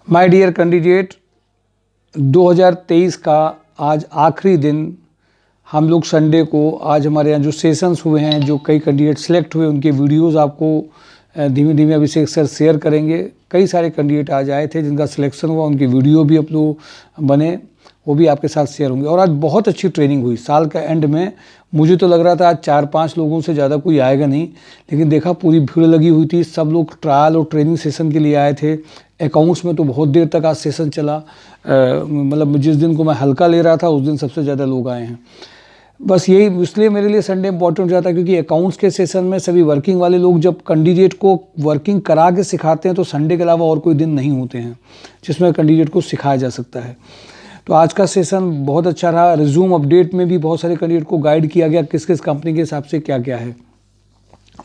My dear candidate, 2023 का आज आखिरी दिन। हम लोग संडे को आज हमारे यहाँ जो सेशंस हुए हैं, जो कई कैंडिडेट सेलेक्ट हुए, उनके वीडियोस आपको धीमे धीमे अभिषेक सर शेयर करेंगे। कई सारे कैंडिडेट आज आए थे जिनका सिलेक्शन हुआ, उनके वीडियो भी अपलोड बने, वो भी आपके साथ शेयर होंगे। और आज बहुत अच्छी ट्रेनिंग हुई। साल का एंड में मुझे तो लग रहा था आज 4-5 लोगों से ज़्यादा कोई आएगा नहीं, लेकिन देखा पूरी भीड़ लगी हुई थी। सब लोग ट्रायल और ट्रेनिंग सेशन के लिए आए थे। अकाउंट्स में तो बहुत देर तक आज सेशन चला। मतलब जिस दिन को मैं हल्का ले रहा था उस दिन सबसे ज़्यादा लोग आए हैं। बस यही इसलिए मेरे लिए संडे इंपॉर्टेंट हो जाता है, क्योंकि अकाउंट्स के सेशन में सभी वर्किंग वाले लोग जब कैंडिडेट को वर्किंग करा के सिखाते हैं तो संडे के अलावा और कोई दिन नहीं होते हैं जिसमें कैंडिडेट को सिखाया जा सकता है। तो आज का सेशन बहुत अच्छा रहा। रिज्यूम अपडेट में भी बहुत सारे कैंडिडेट को गाइड किया गया किस किस कंपनी के हिसाब से क्या क्या है।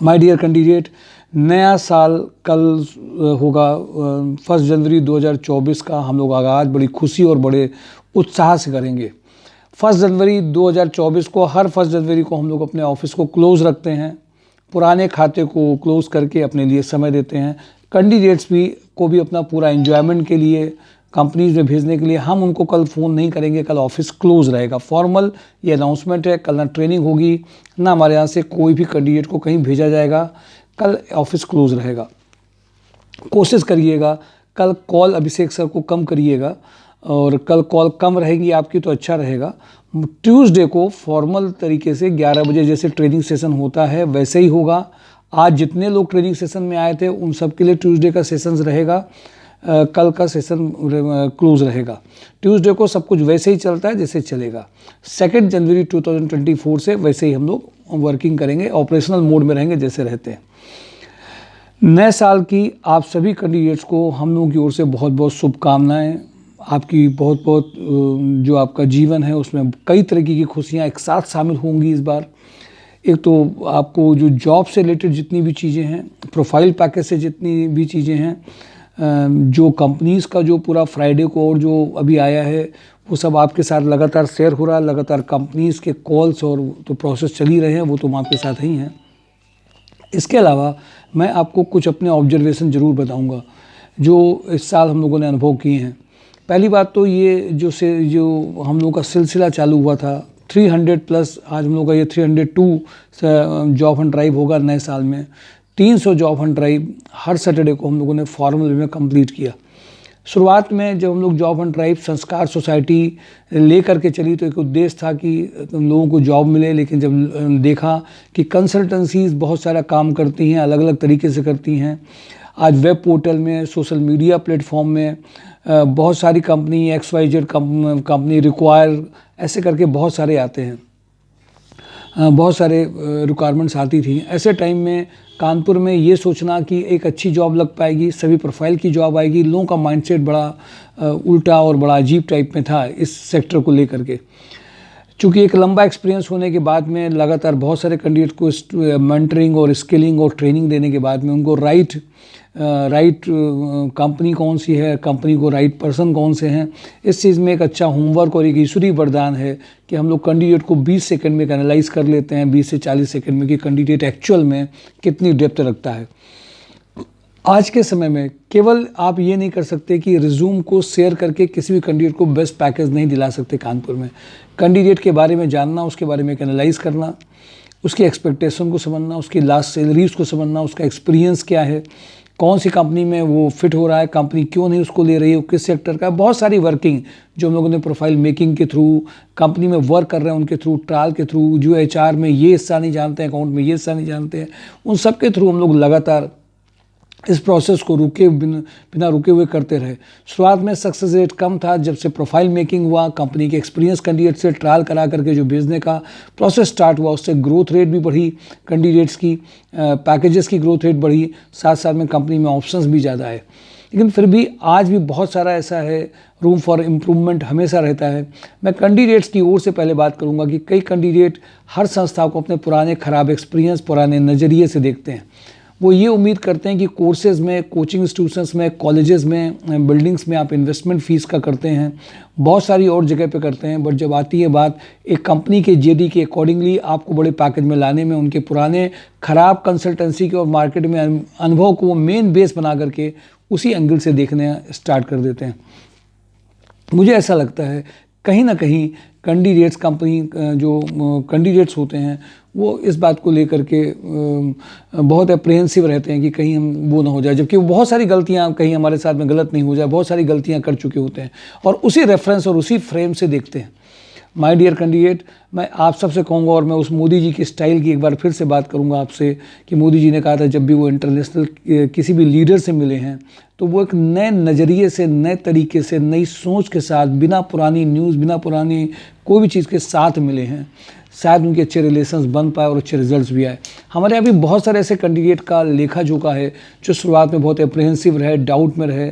माय डियर कैंडिडेट, नया साल कल होगा 1 जनवरी 2024 का। हम लोग आगाज़ बड़ी खुशी और बड़े उत्साह से करेंगे। 1 जनवरी 2024 को, हर 1 जनवरी को हम लोग अपने ऑफिस को क्लोज़ रखते हैं, पुराने खाते को क्लोज़ करके अपने लिए समय देते हैं। कैंडिडेट्स को भी अपना पूरा एंजॉयमेंट के लिए, कंपनीज में भेजने के लिए हम उनको कल फ़ोन नहीं करेंगे। कल ऑफिस क्लोज़ रहेगा। फॉर्मल ये अनाउंसमेंट है। कल ना ट्रेनिंग होगी, ना हमारे यहाँ से कोई भी कैंडिडेट को कहीं भेजा जाएगा। कल ऑफिस क्लोज़ रहेगा। कोशिश करिएगा कल कॉल अभिषेक सर को कम करिएगा, और कल कॉल कम रहेगी आपकी तो अच्छा रहेगा। ट्यूसडे को फॉर्मल तरीके से 11 बजे जैसे ट्रेनिंग सेशन होता है वैसे ही होगा। आज जितने लोग ट्रेनिंग सेशन में आए थे उन सब के लिए ट्यूसडे का सेशन रहेगा। कल का सेशन क्लोज रहेगा। ट्यूसडे को सब कुछ वैसे ही चलता है जैसे चलेगा। 2 जनवरी 2024 से वैसे ही हम लोग वर्किंग करेंगे, ऑपरेशनल मोड में रहेंगे जैसे रहते हैं। नए साल की आप सभी कैंडिडेट्स को हम लोगों की ओर से बहुत बहुत शुभकामनाएं। आपकी बहुत बहुत जो आपका जीवन है उसमें कई तरीके की खुशियां एक साथ शामिल होंगी इस बार। एक तो आपको जो जॉब से रिलेटेड जितनी भी चीज़ें हैं, प्रोफाइल पैकेज से जितनी भी चीज़ें हैं, जो कंपनीज़ का जो पूरा फ्राइडे को और जो अभी आया है वो सब आपके साथ लगातार शेयर हो रहा है। लगातार कंपनीज़ के कॉल्स और तो प्रोसेस चल ही रहे हैं, वो तो आपके साथ ही हैं। इसके अलावा मैं आपको कुछ अपने ऑब्जर्वेशन ज़रूर बताऊंगा जो इस साल हम लोगों ने अनुभव किए हैं। पहली बात तो ये जो हम लोगों का सिलसिला चालू हुआ था 300+, आज हम लोग का ये 302 जॉब हंट ड्राइव होगा नए साल में। 300 job Hunt drive her Saturday को हम लोगों ने फॉर्मल वे में कंप्लीट किया। शुरुआत में जब हम लोग जॉब हंट ड्राइव संस्कार सोसाइटी ले करके चली तो एक उद्देश्य था कि लोगों को जॉब मिले, लेकिन जब देखा कि कंसल्टेंसीज बहुत सारा काम करती हैं, अलग अलग तरीके से करती हैं। आज वेब पोर्टल में, सोशल मीडिया प्लेटफॉर्म में बहुत सारी कंपनी, XYZ कंपनी, रिक्वायर, ऐसे करके बहुत सारे आते हैं। बहुत सारे रिक्वायरमेंट्स आती थी। ऐसे टाइम में कानपुर में ये सोचना कि एक अच्छी जॉब लग पाएगी, सभी प्रोफाइल की जॉब आएगी, लोगों का माइंडसेट बड़ा उल्टा और बड़ा अजीब टाइप में था इस सेक्टर को लेकर के। चूँकि एक लंबा एक्सपीरियंस होने के बाद में लगातार बहुत सारे कैंडिडेट को मेंटरिंग और स्किलिंग और ट्रेनिंग देने के बाद में उनको राइट कंपनी कौन सी है, कंपनी को राइट पर्सन कौन से हैं, इस चीज़ में एक अच्छा होमवर्क और एक ईश्वरीय वरदान है कि हम लोग कैंडिडेट को 20 सेकंड में एनालाइज कर लेते हैं, 20 से 40 सेकंड में, कि कैंडिडेट एक्चुअल में कितनी डेप्थ रखता है। आज के समय में केवल आप ये नहीं कर सकते कि रिज्यूम को शेयर करके किसी भी कैंडिडेट को बेस्ट पैकेज नहीं दिला सकते। कानपुर में कैंडिडेट के बारे में जानना, उसके बारे में एनालाइज करना, उसकी एक्सपेक्टेशन को समझना, उसकी लास्ट सैलरीज को समझना, उसका एक्सपीरियंस क्या है, कौन सी कंपनी में वो फिट हो रहा है, कंपनी क्यों नहीं उसको ले रही है, किस सेक्टर का। बहुत सारी वर्किंग जो हम लोगों ने प्रोफाइल मेकिंग के थ्रू, कंपनी में वर्क कर रहे हैं उनके थ्रू, ट्रायल के थ्रू, जो HR में ये हिस्सा नहीं जानते हैं, अकाउंट में ये हिस्सा नहीं जानते हैं, उन सब के थ्रू हम लोग लगातार इस प्रोसेस को बिना रुके हुए करते रहे। शुरुआत में सक्सेस रेट कम था। जब से प्रोफाइल मेकिंग हुआ, कंपनी के एक्सपीरियंस कैंडिडेट से ट्रायल करा करके जो भेजने का प्रोसेस स्टार्ट हुआ, उससे ग्रोथ रेट भी बढ़ी, कैंडिडेट्स की पैकेजेस की ग्रोथ रेट बढ़ी, साथ साथ में कंपनी में ऑप्शंस भी ज़्यादा आए। लेकिन फिर भी आज भी बहुत सारा ऐसा है, रूम फॉर इम्प्रूवमेंट हमेशा रहता है। मैं कैंडिडेट्स की ओर से पहले बात करूंगा कि कई कैंडिडेट हर संस्था को अपने पुराने खराब एक्सपीरियंस, पुराने नज़रिए से देखते हैं। वो ये उम्मीद करते हैं कि कोर्सेज़ में, कोचिंग इंस्टीट्यूशंस में, कॉलेजेस में, बिल्डिंग्स में आप इन्वेस्टमेंट फ़ीस का करते हैं, बहुत सारी और जगह पे करते हैं, बट जब आती है बात एक कंपनी के JD के अकॉर्डिंगली आपको बड़े पैकेज में लाने में, उनके पुराने ख़राब कंसल्टेंसी के और मार्केट में अनुभव को वो मेन बेस बना करके उसी एंगल से देखने स्टार्ट कर देते हैं। मुझे ऐसा लगता है कहीं ना कहीं कैंडिडेट्स जो कैंडिडेट्स होते हैं वो इस बात को लेकर के बहुत अप्रिहेंसिव रहते हैं कि कहीं हम वो ना हो जाए, जबकि वो बहुत सारी गलतियां कहीं हमारे साथ में गलत नहीं हो जाए, बहुत सारी गलतियां कर चुके होते हैं और उसी रेफरेंस और उसी फ्रेम से देखते हैं। माय डियर कैंडिडेट, मैं आप सबसे कहूँगा और मैं उस मोदी जी की स्टाइल की एक बार फिर से बात करूँगा आपसे कि मोदी जी ने कहा था जब भी वो इंटरनेशनल किसी भी लीडर से मिले हैं तो वो एक नए नज़रिए से, नए तरीके से, नई सोच के साथ, बिना पुरानी न्यूज़, बिना पुरानी कोई भी चीज़ के साथ मिले हैं। शायद उनके अच्छे रिलेशंस बन पाए और अच्छे रिजल्ट्स भी आए। हमारे यहाँ भी बहुत सारे ऐसे कैंडिडेट का लेखा जोखा है जो शुरुआत में बहुत अप्रिहेंसिव रहे, डाउट में रहे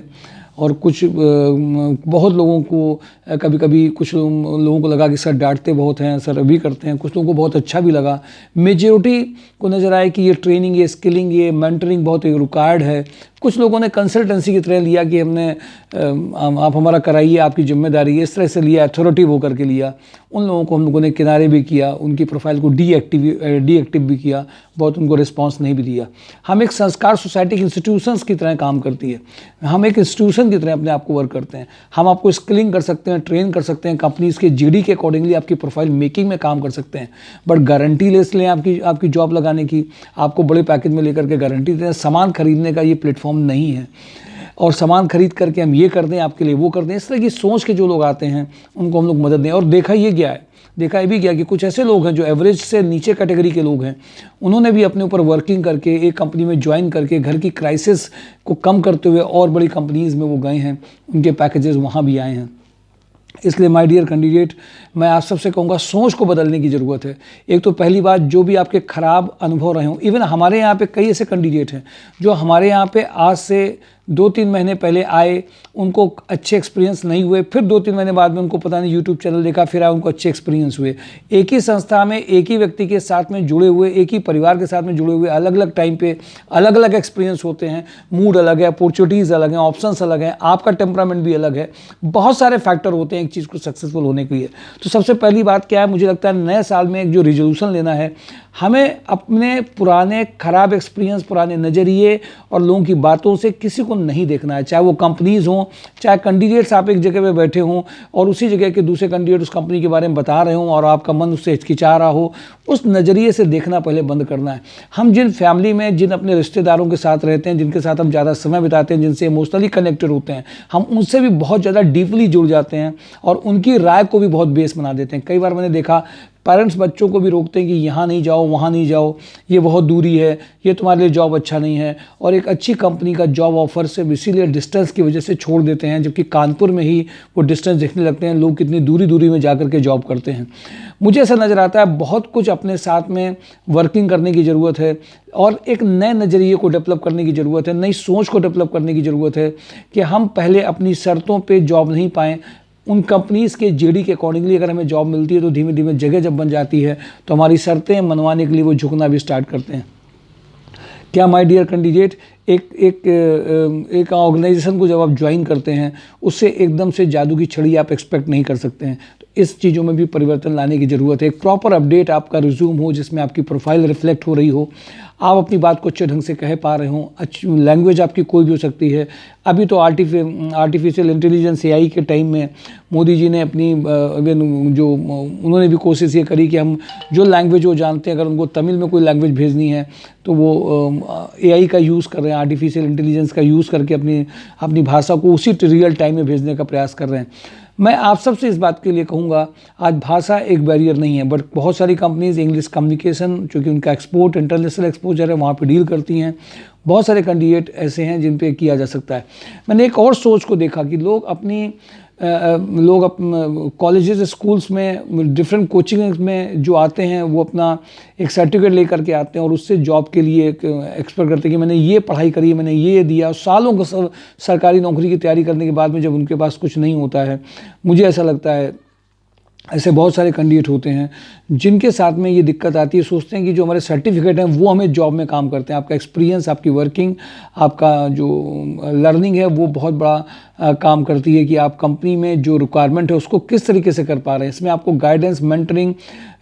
और कुछ बहुत लोगों को कभी कभी कुछ लोगों को लगा कि सर डांटते बहुत हैं, सर अभी करते हैं, कुछ लोगों को बहुत अच्छा भी लगा। मेजॉरिटी को नज़र आया कि ये ट्रेनिंग, ये स्किलिंग, ये मेंटरिंग बहुत रिक्वायर्ड है। कुछ लोगों ने कंसल्टेंसी की तरह लिया कि हमने आप हमारा कराइए, आपकी जिम्मेदारी है, इस तरह से लिया, अथॉरिटिव होकर के लिया। उन लोगों को हम लोगों ने किनारे भी किया, उनकी प्रोफाइल को डीएक्टिव भी किया, बहुत उनको रिस्पांस नहीं भी दिया। हम एक संस्कार सोसाइटी इंस्टीट्यूशंस की तरह काम करती है, हम एक इंस्टीट्यूशन की तरह अपने आप को वर्क करते हैं। हम आपको स्किलिंग कर सकते हैं, ट्रेन कर सकते हैं, कंपनीज़ के जीडी के अकॉर्डिंगली आपकी प्रोफाइल मेकिंग में काम कर सकते हैं, बट गारंटी ले लें आपकी जॉब लगाने की, आपको बड़े पैकेज में लेकर के गारंटी दें। सामान खरीदने का ये प्लेटफॉर्म नहीं है और सामान खरीद करके हम ये कर दें आपके लिए, वो कर दें, इस तरह की सोच के जो लोग आते हैं उनको हम लोग मदद दें। और देखा ये भी गया कि कुछ ऐसे लोग हैं जो एवरेज से नीचे कैटेगरी के लोग हैं, उन्होंने भी अपने ऊपर वर्किंग करके एक कंपनी में ज्वाइन करके घर की क्राइसिस को कम करते हुए और बड़ी कंपनीज़ में वो गए हैं, उनके पैकेजेस वहाँ भी आए हैं। इसलिए माय डियर कैंडिडेट, मैं आप सबसे कहूँगा सोच को बदलने की ज़रूरत है। एक तो पहली बात, जो भी आपके ख़राब अनुभव रहे हों, इवन हमारे यहाँ पे कई ऐसे कैंडिडेट हैं जो हमारे यहाँ पे आज से 2-3 महीने पहले आए, उनको अच्छे एक्सपीरियंस नहीं हुए, फिर 2-3 महीने बाद में उनको पता नहीं यूट्यूब चैनल देखा, फिर आए, उनको अच्छे एक्सपीरियंस हुए। एक ही संस्था में एक ही व्यक्ति के साथ में जुड़े हुए, एक ही परिवार के साथ में जुड़े हुए, अलग अलग टाइम पे अलग अलग एक्सपीरियंस होते हैं, मूड अलग है, अपॉर्चुनिटीज़ अलग हैं, ऑप्शंस अलग हैं, आपका टेम्परामेंट भी अलग है, बहुत सारे फैक्टर होते हैं एक चीज़ को सक्सेसफुल होने के लिए। तो सबसे पहली बात क्या है, मुझे लगता है नए साल में एक जो रिजोल्यूशन लेना है, हमें अपने पुराने खराब एक्सपीरियंस, पुराने नज़रिए और लोगों की बातों से किसी को नहीं देखना है, चाहे वो कंपनीज़ हों, चाहे कैंडिडेट्स आप एक जगह पे बैठे हों और उसी जगह के दूसरे कैंडिडेट उस कंपनी के बारे में बता रहे हों और आपका मन उससे हिचकिचा रहा हो, उस नज़रिए से देखना पहले बंद करना है। हम जिन फैमिली में, जिन अपने रिश्तेदारों के साथ रहते हैं, जिनके साथ हम ज़्यादा समय बिताते हैं, जिनसे इमोशनली कनेक्टेड होते हैं, हम उनसे भी बहुत ज़्यादा डीपली जुड़ जाते हैं और उनकी राय को भी बहुत बेस बना देते हैं। कई बार मैंने देखा पेरेंट्स बच्चों को भी रोकते हैं कि यहाँ नहीं जाओ, वहाँ नहीं जाओ, ये बहुत दूरी है, ये तुम्हारे लिए जॉब अच्छा नहीं है, और एक अच्छी कंपनी का जॉब ऑफर से इसीलिए डिस्टेंस की वजह से छोड़ देते हैं, जबकि कानपुर में ही वो डिस्टेंस देखने लगते हैं लोग कितनी दूरी दूरी में जाकर के जॉब करते हैं। मुझे ऐसा नज़र आता है बहुत कुछ अपने साथ में वर्किंग करने की ज़रूरत है और एक नए नज़रिए को डेवलप करने की ज़रूरत है, नई सोच को डेवलप करने की ज़रूरत है कि हम पहले अपनी शर्तों पे जॉब नहीं पाएँ। उन कंपनीज़ के जेडी के अकॉर्डिंगली अगर हमें जॉब मिलती है तो धीमे धीमे जगह जब बन जाती है तो हमारी शर्तें मनवाने के लिए वो झुकना भी स्टार्ट करते हैं। क्या माय डियर कैंडिडेट, एक ऑर्गेनाइजेशन को जब आप ज्वाइन करते हैं उससे एकदम से जादू की छड़ी आप एक्सपेक्ट नहीं कर सकते हैं। तो इस चीज़ों में भी परिवर्तन लाने की ज़रूरत है। एक प्रॉपर अपडेट आपका रिज्यूम हो जिसमें आपकी प्रोफाइल रिफ्लेक्ट हो रही हो, आप अपनी बात को अच्छे ढंग से कह पा रहे हो, अच्छी लैंग्वेज आपकी कोई भी हो सकती है। अभी तो आर्टिफिशियल इंटेलिजेंस AI के टाइम में मोदी जी ने अपनी जो उन्होंने भी कोशिश ये करी कि हम जो लैंग्वेज वो जानते हैं, अगर उनको तमिल में कोई लैंग्वेज भेजनी है तो वो AI का यूज़ कर रहे हैं, आर्टिफिशियल इंटेलिजेंस का यूज़ करके अपनी भाषा को उसी रियल टाइम में भेजने का प्रयास कर रहे हैं। मैं आप सबसे इस बात के लिए कहूँगा, आज भाषा एक बैरियर नहीं है, बट बहुत सारी कंपनीज इंग्लिश कम्युनिकेशन, चूँकि उनका एक्सपोर्ट, इंटरनेशनल एक्सपोजर है, वहाँ पे डील करती हैं। बहुत सारे कैंडिडेट ऐसे हैं जिन पे किया जा सकता है। मैंने एक और सोच को देखा कि लोग कॉलेजेस, स्कूल्स में, डिफरेंट कोचिंग में जो आते हैं वो अपना एक सर्टिफिकेट लेकर के आते हैं और उससे जॉब के लिए एक्सपेक्ट करते हैं कि मैंने ये पढ़ाई करी, मैंने ये दिया। सालों को सरकारी नौकरी की तैयारी करने के बाद में जब उनके पास कुछ नहीं होता है, मुझे ऐसा लगता है ऐसे बहुत सारे कैंडिडेट होते हैं जिनके साथ में ये दिक्कत आती है। सोचते हैं कि जो हमारे सर्टिफिकेट हैं वो हमें जॉब में काम करते हैं। आपका एक्सपीरियंस, आपकी वर्किंग, आपका जो लर्निंग है वो बहुत बड़ा काम करती है कि आप कंपनी में जो रिक्वायरमेंट है उसको किस तरीके से कर पा रहे हैं। इसमें आपको गाइडेंस, मेंटरिंग,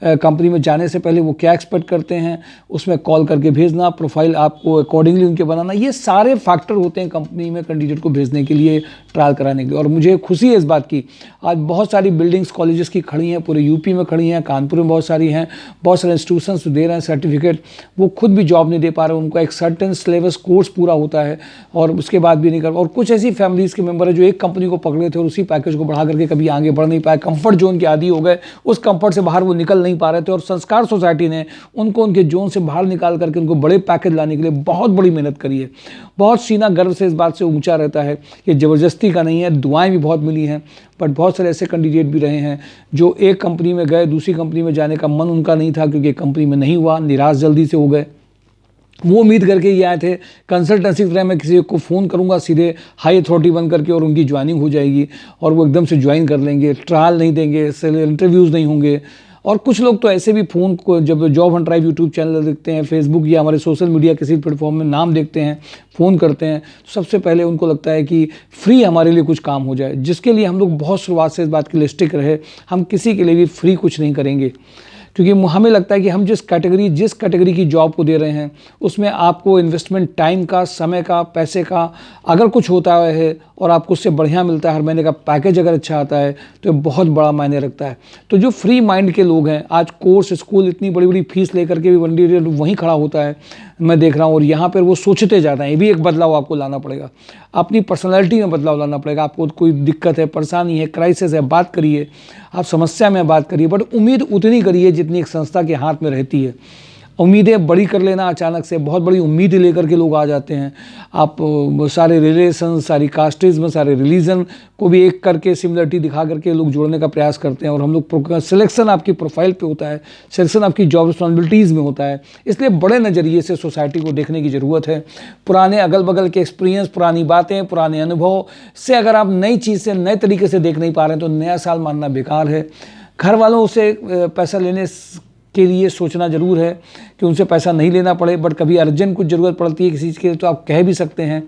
कंपनी में जाने से पहले वो क्या एक्सपेक्ट करते हैं उसमें कॉल करके भेजना, प्रोफाइल आपको अकॉर्डिंगली उनके बनाना, ये सारे फैक्टर होते हैं कंपनी में कैंडिडेट को भेजने के लिए, ट्रायल कराने के लिए। और मुझे खुशी है इस बात की, आज बहुत सारी बिल्डिंग्स कॉलेजेस की खड़ी हैं, पूरे यूपी में खड़ी हैं, कानपुर में बहुत सारी हैं, बहुत सारे इंस्टीट्यूशंस दे रहे हैं सर्टिफिकेट। वो खुद भी जॉब नहीं दे पा रहे, उनका एक सर्टेन सिलेबस कोर्स पूरा होता है और उसके बाद भी नहीं कर। और कुछ ऐसी फैमिलीज़ के मेंबर है जो एक कंपनी को पकड़े थे और उसी पैकेज को बढ़ा करके कभी आगे बढ़ नहीं पाए, कंफर्ट जोन के आदी हो गए, उस कंफर्ट से बाहर वो निकल नहीं पा रहे थे। और संस्कार सोसाइटी ने उनको उनके जोन से बाहर निकाल करके उनको बड़े पैकेज लाने के लिए बहुत बड़ी मेहनत करी है। बहुत सीना गर्व से इस बात से ऊंचा रहता है, ये ज़बरदस्ती का नहीं है, दुआएं भी बहुत मिली हैं। बट बहुत सारे ऐसे कैंडिडेट भी रहे हैं जो एक कंपनी में गए, दूसरी कंपनी में जाने का मन उनका नहीं था क्योंकि कंपनी में नहीं हुआ, निराश जल्दी से हो गए। वो उम्मीद करके ये आए थे कंसल्टेंसी की तरह, मैं किसी को फ़ोन करूंगा सीधे हाई अथॉरिटी बन करके और उनकी ज्वाइनिंग हो जाएगी और वो एकदम से ज्वाइन कर लेंगे, ट्रायल नहीं देंगे, इंटरव्यूज़ नहीं होंगे। और कुछ लोग तो ऐसे भी फ़ोन को जब job Hunt drive YouTube channel देखते हैं, फेसबुक या हमारे सोशल मीडिया किसी प्लेटफॉर्म में नाम देखते हैं, फ़ोन करते हैं, तो सबसे पहले उनको लगता है कि फ्री हमारे लिए कुछ काम हो जाए, जिसके लिए हम लोग बहुत शुरुआत से इस बात के लिए स्टिक रहे, हम किसी के लिए भी फ्री कुछ नहीं करेंगे। क्योंकि हमें लगता है कि हम जिस कैटेगरी की जॉब को दे रहे हैं उसमें आपको इन्वेस्टमेंट टाइम का, समय का, पैसे का अगर कुछ होता है और आपको उससे बढ़िया मिलता है, हर महीने का पैकेज अगर अच्छा आता है तो ये बहुत बड़ा मायने रखता है। तो जो फ्री माइंड के लोग हैं, आज कोर्स, स्कूल इतनी बड़ी बड़ी फीस लेकर के भी वनडी वहीं खड़ा होता है, मैं देख रहा हूँ। और यहाँ पर वो सोचते ज़्यादा हैं। ये भी एक बदलाव आपको लाना पड़ेगा, अपनी पर्सनैलिटी में बदलाव लाना पड़ेगा। आपको कोई दिक्कत है, परेशानी है, क्राइसिस है, बात करिए, आप समस्या में बात करिए, बट उम्मीद उतनी करिए जितनी एक संस्था के हाथ में रहती है। उम्मीदें बड़ी कर लेना अचानक से, बहुत बड़ी उम्मीदें लेकर के लोग आ जाते हैं। आप सारे रिलेशन, सारी कास्टेज में सारे रिलीजन को भी एक करके सिमिलरिटी दिखा करके लोग जोड़ने का प्रयास करते हैं। और हम लोग सिलेक्शन आपकी प्रोफाइल पे होता है, सिलेक्शन आपकी जॉब रिस्पॉन्सिबिलिटीज़ में होता है। इसलिए बड़े नज़रिए से सोसाइटी को देखने की ज़रूरत है। पुराने अगल बगल के एक्सपीरियंस, पुरानी बातें, पुराने अनुभव से अगर आप नई चीज़ से नए तरीके से देख नहीं पा रहे हैं तो नया साल मानना बेकार है। घर वालों से पैसा लेने के लिए सोचना ज़रूर है कि उनसे पैसा नहीं लेना पड़े, बट कभी अर्जेंट कुछ ज़रूरत पड़ती है किसी चीज़ के तो आप कह भी सकते हैं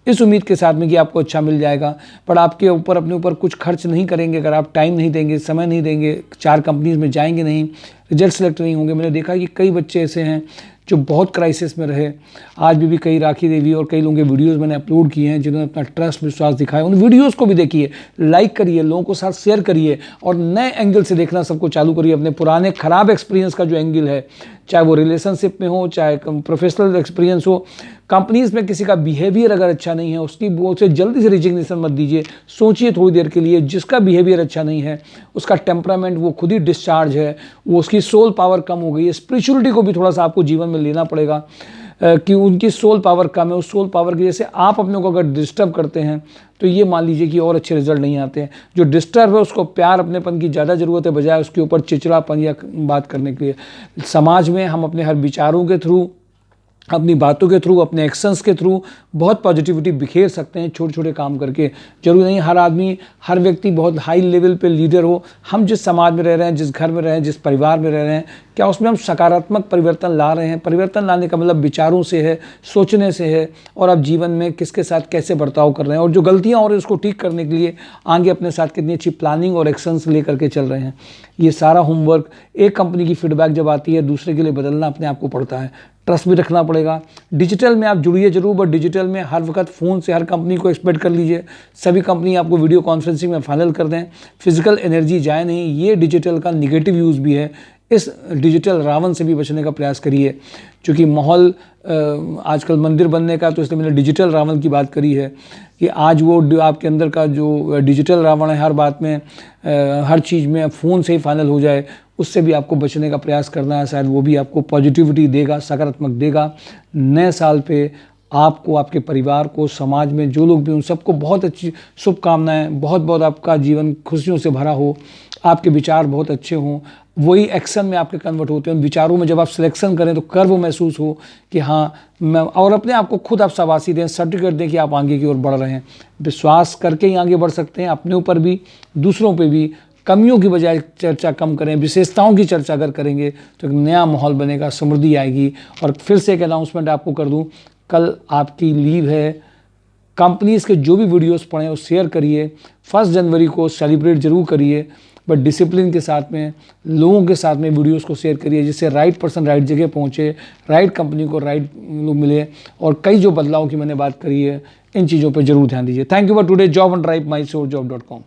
इस उम्मीद के साथ में कि आपको अच्छा मिल जाएगा। पर आपके ऊपर, अपने ऊपर कुछ खर्च नहीं करेंगे अगर आप टाइम नहीं देंगे, समय नहीं देंगे, 4 कंपनीज़ में जाएंगे नहीं, रिजल्ट सेलेक्ट नहीं होंगे। मैंने देखा कि कई बच्चे ऐसे हैं जो बहुत क्राइसिस में रहे। आज भी कई राखी देवी और कई लोगों के वीडियोस मैंने अपलोड किए हैं जिन्होंने अपना ट्रस्ट, विश्वास दिखाया। उन वीडियोस को भी देखिए, लाइक करिए, लोगों को साथ शेयर करिए और नए एंगल से देखना सबको चालू करिए। अपने पुराने खराब एक्सपीरियंस का जो एंगल है, चाहे वो रिलेशनशिप में हो, चाहे प्रोफेशनल एक्सपीरियंस हो, कंपनीज़ में किसी का बिहेवियर अगर अच्छा नहीं है उसकी वो से जल्दी से रिजिग्नेशन मत दीजिए। सोचिए थोड़ी देर के लिए, जिसका बिहेवियर अच्छा नहीं है, उसका टेम्परामेंट वो खुद ही डिस्चार्ज है, वो उसकी सोल पावर कम हो गई है। स्पिरिचुअलिटी को भी थोड़ा सा आपको जीवन में लेना पड़ेगा कि उनकी सोल पावर कम है, उस सोल पावर की वजह से आप अपने को अगर डिस्टर्ब करते हैं तो ये मान लीजिए कि और अच्छे रिजल्ट नहीं आते हैं। जो डिस्टर्ब है उसको प्यार, अपनेपन की ज़्यादा ज़रूरत है, बजाय उसके ऊपर चिड़चिड़ापन या बात करने के लिए। समाज में हम अपने हर विचारों के थ्रू, अपनी बातों के थ्रू, अपने एक्शंस के थ्रू बहुत पॉजिटिविटी बिखेर सकते हैं छोटे छोटे काम करके। जरूरी नहीं हर आदमी, हर व्यक्ति बहुत हाई लेवल पे लीडर हो। हम जिस समाज में रह रहे हैं, जिस घर में रहे हैं, जिस परिवार में रह रहे हैं, क्या उसमें हम सकारात्मक परिवर्तन ला रहे हैं? परिवर्तन लाने का मतलब विचारों से है, सोचने से है, और आप जीवन में किसके साथ कैसे बर्ताव कर रहे हैं और जो गलतियाँ हो रही हैं उसको ठीक करने के लिए आगे अपने साथ कितनी अच्छी प्लानिंग और एक्शंस ले करके चल रहे हैं। ये सारा होमवर्क, एक कंपनी की फीडबैक जब आती है दूसरे के लिए बदलना अपने आप को पड़ता है। ट्रस्ट भी रखना पड़ेगा। डिजिटल में आप जुड़िए जरूर, बट डिजिटल में हर वक्त फ़ोन से हर कंपनी को एक्सपेक्ट कर लीजिए सभी कंपनी आपको वीडियो कॉन्फ्रेंसिंग में फाइनल कर दें। फिजिकल एनर्जी जाए नहीं, ये डिजिटल का निगेटिव यूज़ भी है। इस डिजिटल रावण से भी बचने का प्रयास करिए, क्योंकि माहौल आजकल मंदिर बनने का, तो इसलिए मैंने डिजिटल रावण की बात करी है कि आज वो आपके अंदर का जो डिजिटल रावण है, हर बात में, हर चीज़ में फ़ोन से ही फाइनल हो जाए, उससे भी आपको बचने का प्रयास करना है। शायद वो भी आपको पॉजिटिविटी देगा, सकारात्मक देगा। नए साल पे आपको, आपके परिवार को, समाज में जो लोग भी उन सबको बहुत अच्छी शुभकामनाएं। बहुत बहुत आपका जीवन खुशियों से भरा हो, आपके विचार बहुत अच्छे हों, वही एक्शन में आपके कन्वर्ट होते हैं। उन विचारों में जब आप सिलेक्शन करें तो गर्व महसूस हो कि हाँ मैं, और अपने आप को खुद आप शाबाशी दें, सर्टिफिकेट दें कि आप आगे की ओर बढ़ रहे हैं। विश्वास करके ही आगे बढ़ सकते हैं, अपने ऊपर भी, दूसरों पे भी। कमियों की बजाय चर्चा कम करें, विशेषताओं की चर्चा अगर करेंगे तो एक नया माहौल बनेगा, समृद्धि आएगी। और फिर से एक अनाउंसमेंट आपको कर दूं, कल आपकी लीव है कंपनीज़ के जो भी वीडियोस पढ़ें वो शेयर करिए। 1 जनवरी को सेलिब्रेट जरूर करिए, बट डिसिप्लिन के साथ में, लोगों के साथ में वीडियोस को शेयर करिए, जिससे राइट पर्सन राइट जगह पहुंचे, राइट कंपनी को राइट लोग मिले। और कई जो बदलाव की मैंने बात करी है, इन चीज़ों पर जरूर ध्यान दीजिए। Thank you for today. Job and drive, mysourjob.com।